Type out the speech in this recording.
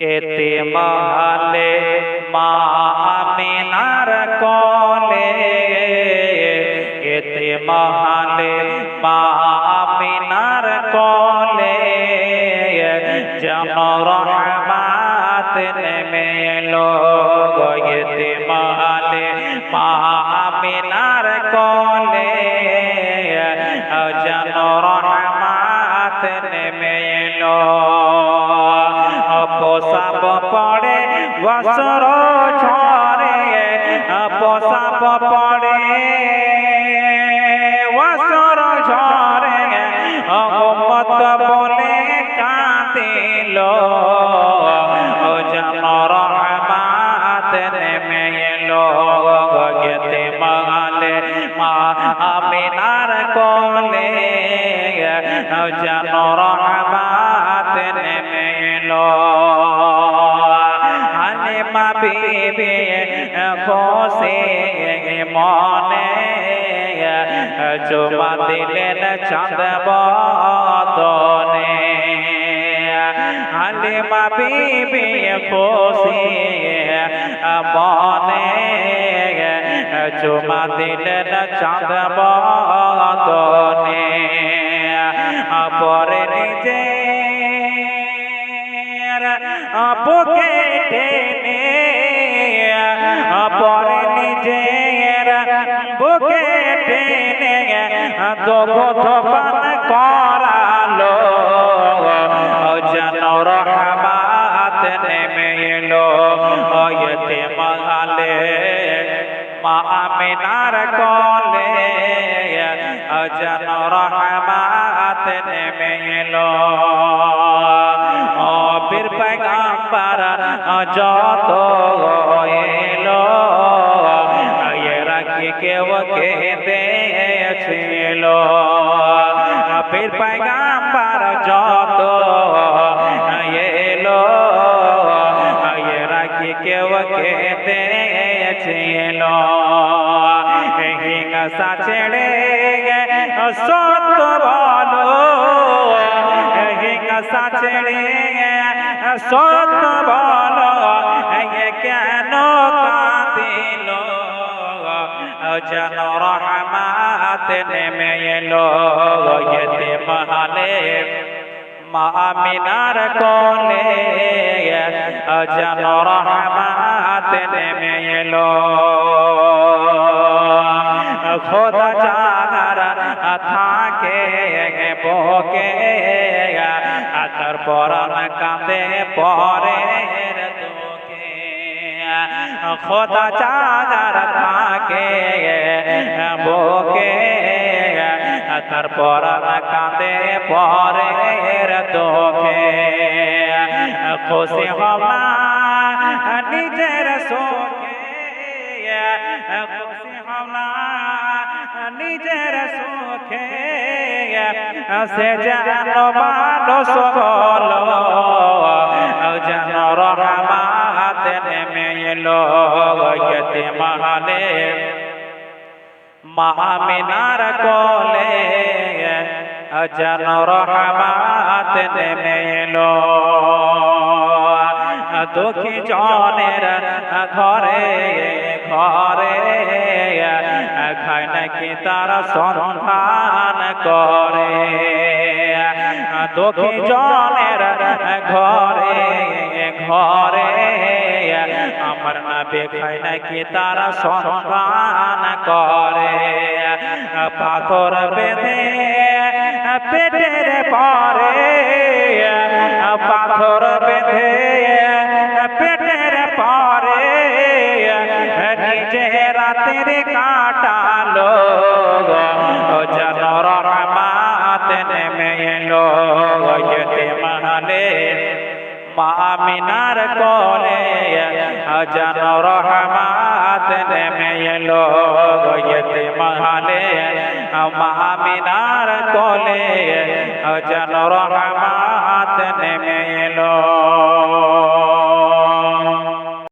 এতে মহালে মা আমিনার কোলে, এতে মহালে মা আমিনার কোলে যেন রহমত নেমে এলো। এতে মহালে মা আমিনার কোলে যেন রহমত নেমে এলো। পোশাব পড়ে বসর ঝরে, পোশাব পড়ে বসর ঝরে, উম্মত বলে কাঁদিল যেন রহমত নেমে এলো। এতে মহালে মা আমিনার কোলে যেন রহমত নেমে এলো। হালিমা বিবি খুশি মনে চুমা দিলেন চাঁদ বদনে। হালিমা বিবি খুশি মনে চুমা দিলেন চাঁদ বদনে। পরে নিজে বুকে টেনে, পরে নিজের বুকে টেনে দুগ্ধ পান করালো যেন রহমত নেমে এলো। এতে মহালে মা আমিনার কোলে যেন রহমত নেমে এলো। পীর পয়গম্বর যত এলো এরা কি কেউ কেঁদেছিল। পীর পয়গম্বর যত এলো এরা কি কেউ কেঁদেছিল। হিংসা ছেড়ে সত্য বলো, হিংসা ছেড়ে সত্য বলো কেন কাঁদিল যেন রহমত নেমে এলো। এতে মহালে মা আমিনার কোলে যেন রহমত নেমে এলো। খোদা জাগার থাকে বুকে তার পরাণ কাঁদে পরের দুঃখে। খোদা জাগার থাকে বুকে তার পরাণ কাঁদে পরের দুঃখে। খুশি হওয়া নিজের সুখে, খুশি হওয়া নিজের সুখে সে যেন মানুষ হলো যেন রহমত নেমে এলো। এতে মহালে মা আমিনার কোলে যেন রহমত নেমে এলো। দুঃখী জনের ঘরে ঘরে খায় নাকি তারা সন্ধান করে। দুঃখী জনের ঘরে ঘরে আমার নবী খায় নাকি তারা সন্ধান করে। পাথর বেঁধে পেটের পরে, পাথর বেঁধে পেটের পরে নিজে রাতের কাটালো যেন রহমত নেমে এলো। এতে মহালে মা আমিনার কোলে যেন রহমত নেমে এলো। এতে মহালে মা আমিনার কোলে যেন রহমত নেমে এলো।